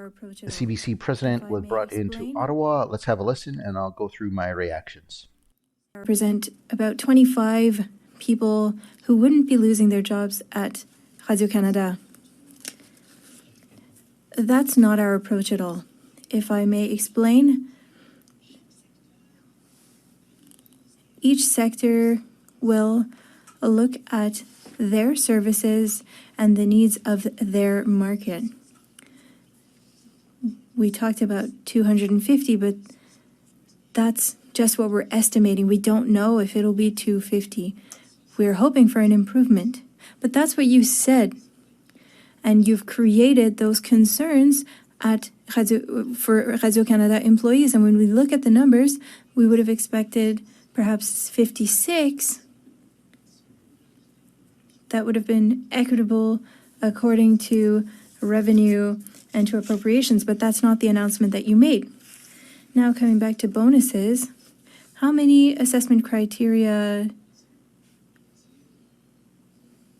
The CBC president was brought into Ottawa. Let's have a listen, and I'll go through my reactions. Represent about 25 people who wouldn't be losing their jobs at Radio-Canada. That's not our approach at all. If I may explain, each sector will look at their services and the needs of their market. We talked about 250, but that's just what we're estimating. We don't know if it'll be 250. We're hoping for an improvement. But that's what you said. And you've created those concerns for Radio-Canada employees. And when we look at the numbers, we would have expected perhaps 56. That would have been equitable according to revenue and to appropriations, but that's not the announcement that you made. Now, coming back to bonuses, how many assessment criteria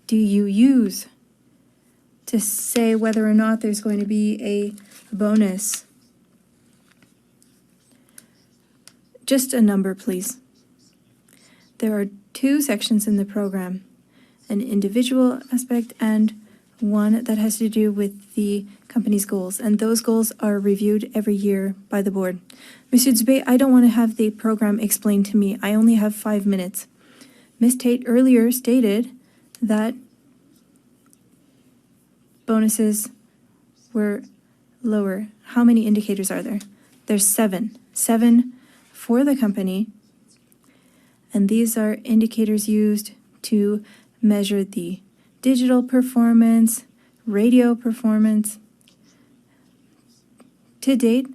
do you use to say whether or not there's going to be a bonus? Just a number, please. There are two sections in the program, an individual aspect and one that has to do with the company's goals, and those goals are reviewed every year by the board. Monsieur Dubé, I don't want to have the program explained to me. I only have 5 minutes. Ms. Tate earlier stated that bonuses were lower. How many indicators are there? There's 7. 7 for the company, and these are indicators used to measure the digital performance, radio performance. To date,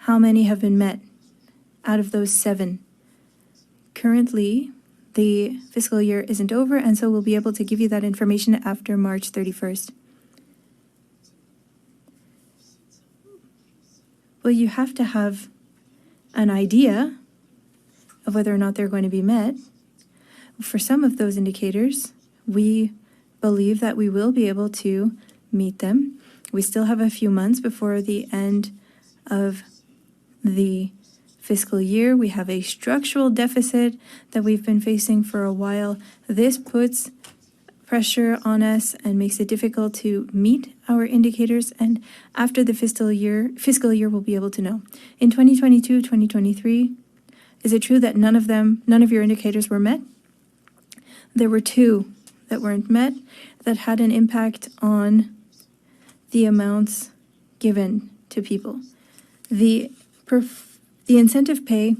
how many have been met out of those 7? Currently, the fiscal year isn't over, and so we'll be able to give you that information after March 31st. Well, you have to have an idea of whether or not they're going to be met. For some of those indicators, we believe that we will be able to meet them. We still have a few months before the end of the fiscal year. We have a structural deficit that we've been facing for a while. This puts pressure on us and makes it difficult to meet our indicators, and after the fiscal year we'll be able to know. In 2022, 2023, is it true that none of your indicators were met? There were 2 that weren't met that had an impact on the amounts given to people. The incentive pay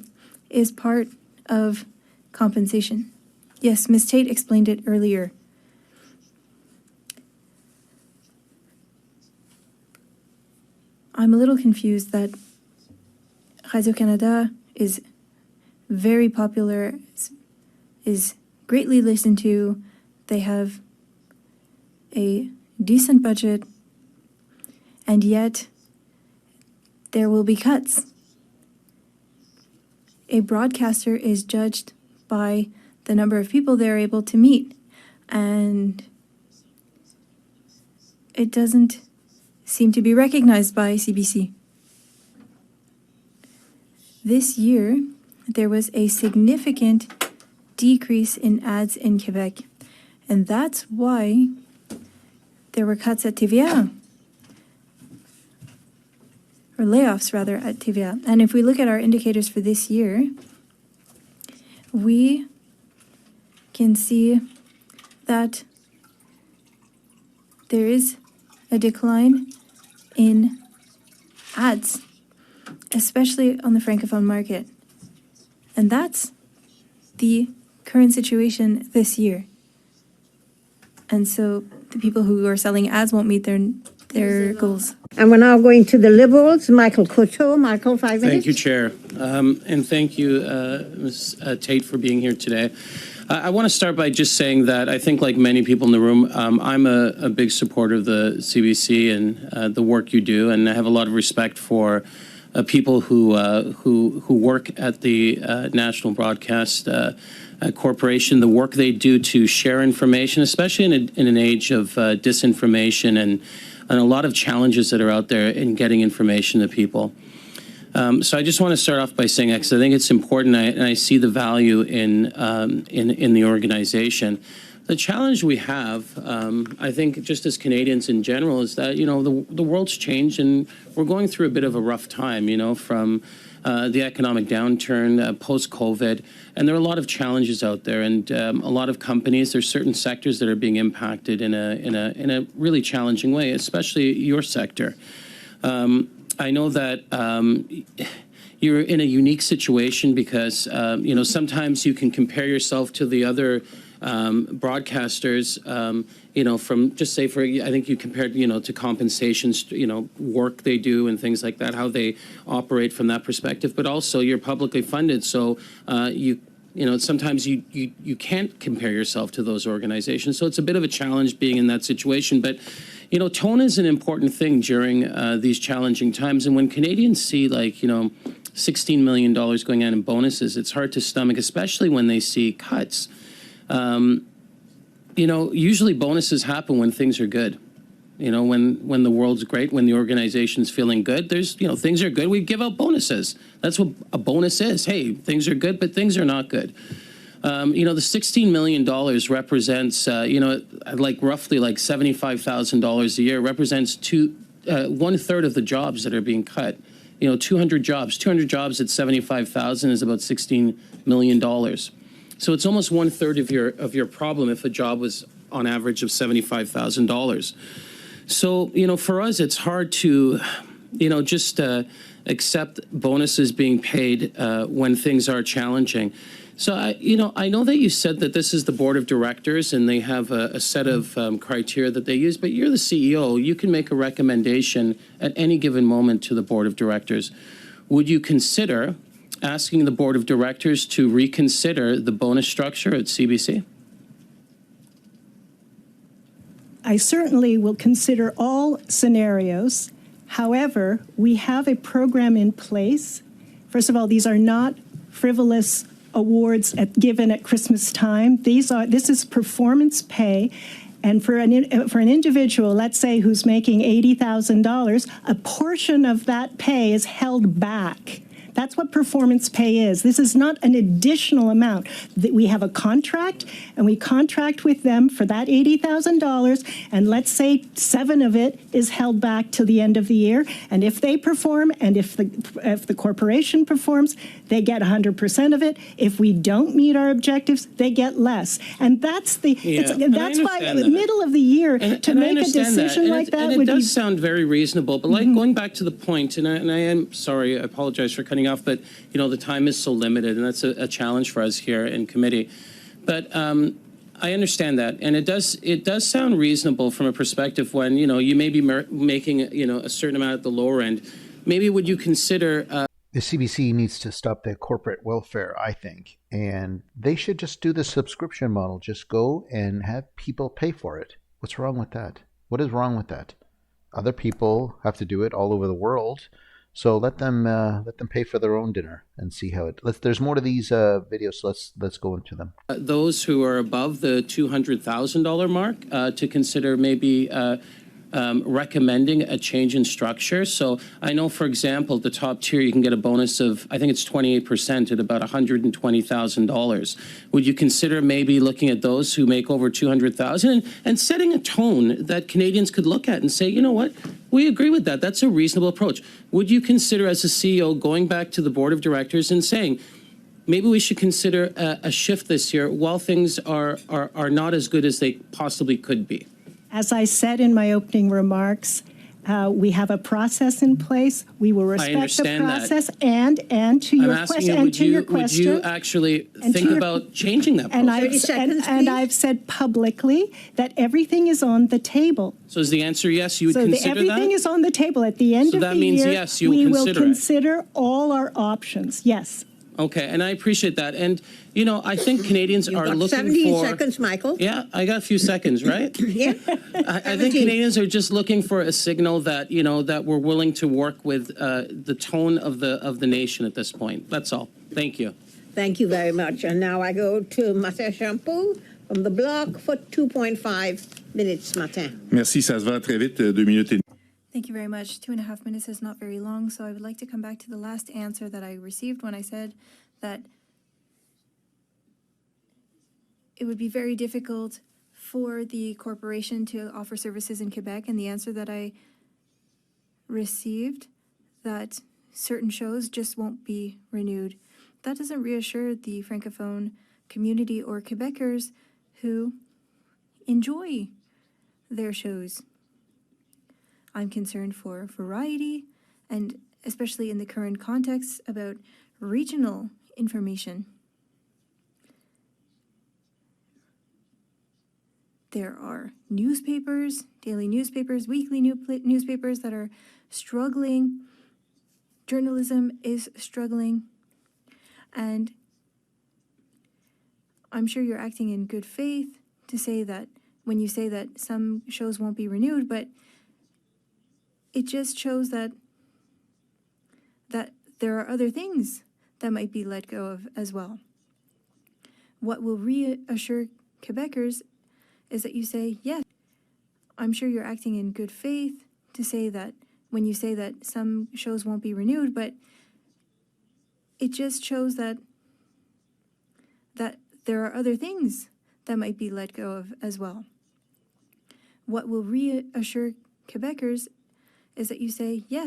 is part of compensation. Yes, Ms. Tate explained it earlier. I'm a little confused that Radio-Canada is very popular, is greatly listened to. They have a decent budget, and yet there will be cuts. A broadcaster is judged by the number of people they're able to meet, and it doesn't seem to be recognized by CBC. This year, there was a significant decrease in ads in Quebec, and that's why there were cuts at TVA, or layoffs rather at TVA. And if we look at our indicators for this year, we can see that there is a decline in ads, especially on the Francophone market. And that's the current situation this year. And so the people who are selling ads won't meet their goals. And we're now going to the Liberals. Michael Couture. Michael, 5 minutes. Thank you, Chair. And thank you, Ms. Tate, for being here today. I want to start by just saying that I think, like many people in the room, I'm a big supporter of the CBC and the work you do, and I have a lot of respect for people who work at the National Broadcast Corporation, the work they do to share information, especially in an age of disinformation and a lot of challenges that are out there in getting information to people. So I just want to start off by saying that because I think it's important, and I see the value in the organization. The challenge we have, I think, just as Canadians in general, is that the world's changed, and we're going through a bit of a rough time. From the economic downturn, post-COVID, and there are a lot of challenges out there, and a lot of companies. There's certain sectors that are being impacted in a really challenging way, especially your sector. I know that you're in a unique situation because sometimes you can compare yourself to the other broadcasters. From just say I think you compared to compensations, work they do and things like that, how they operate from that perspective. But also you're publicly funded, so sometimes you can't compare yourself to those organizations. So it's a bit of a challenge being in that situation. But tone is an important thing during these challenging times. And when Canadians see $16 million going out in bonuses, it's hard to stomach, especially when they see cuts. Usually bonuses happen when things are good. When the world's great, when the organization's feeling good, there's, things are good, we give out bonuses. That's what a bonus is. Hey, things are good, but things are not good. The $16 million represents, roughly $75,000 a year, represents 1/3 of the jobs that are being cut. 200 jobs at 75,000 is about $16 million. So it's almost 1/3 of your problem if a job was on average of $75,000. So, for us, it's hard to, just accept bonuses being paid when things are challenging. So, I know that you said that this is the board of directors and they have a set of criteria that they use, but you're the CEO. You can make a recommendation at any given moment to the board of directors. Would you consider asking the board of directors to reconsider the bonus structure at CBC? I certainly will consider all scenarios. However, we have a program in place. First of all, these are not frivolous awards given at Christmas time. This is performance pay. And for an individual, let's say, who's making $80,000, a portion of that pay is held back. That's what performance pay is. This is not an additional amount. We have a contract, and we contract with them for that $80,000, and let's say 7 of it is held back till the end of the year. And if they perform, and if the corporation performs, they get 100% of it. If we don't meet our objectives, they get less. And that's that's why in the middle of the year to make a decision like that would be. It does sound very reasonable, but going back to the point, and I am sorry, I apologize for cutting off, but the time is so limited, and that's a challenge for us here in committee. But I understand that, and it does sound reasonable from a perspective when you may be making a certain amount at the lower end. Maybe would you consider? The CBC needs to stop their corporate welfare, I think, and they should just do the subscription model. Just go and have people pay for it. What's wrong with that? What is wrong with that? Other people have to do it all over the world. So let them pay for their own dinner and see how it. There's more to these videos. So let's go into them. Those who are above the $200,000 mark to consider maybe recommending a change in structure. So I know, for example, the top tier you can get a bonus of, I think it's 28% at about $120,000. Would you consider maybe looking at those who make over $200,000 and setting a tone that Canadians could look at and say, you know what? We agree with that. That's a reasonable approach. Would you consider, as a CEO, going back to the board of directors and saying, maybe we should consider a shift this year while things are not as good as they possibly could be? As I said in my opening remarks, we have a process in place. We will respect the process. That. And to your question, would you actually think about changing that process? And I've said publicly that everything is on the table. So is the answer yes? You would consider that? Everything is on the table. At the end of the year, means yes, you we will will consider all our options. Yes. Okay, and I appreciate that. And, I think Canadians are looking for... 17 seconds, Michael. Yeah, I got a few seconds, right? Yeah. I think Canadians are just looking for a signal that, that we're willing to work with the tone of the nation at this point. That's all. Thank you. Thank you very much. And now I go to Marcel Champoux from the Bloc for 2.5 minutes ce matin. Merci, ça se va très vite, 2 minutes et demie. Thank you very much. 2.5 minutes is not very long, so I would like to come back to the last answer that I received when I said that it would be very difficult for the corporation to offer services in Quebec, and the answer that I received, that certain shows just won't be renewed. That doesn't reassure the Francophone community or Quebecers who enjoy their shows. I'm concerned for variety, and especially in the current context, about regional information. There are newspapers, daily newspapers, weekly newspapers that are struggling. Journalism is struggling. And I'm sure you're acting in good faith to say that when you say that some shows won't be renewed, but it just shows that there are other things that might be let go of as well. What will reassure Quebecers is that you say, yes, I'm sure you're acting in good faith to say that when you say that some shows won't be renewed, but it just shows that there are other things that might be let go of as well. What will reassure Quebecers is that you say, yes,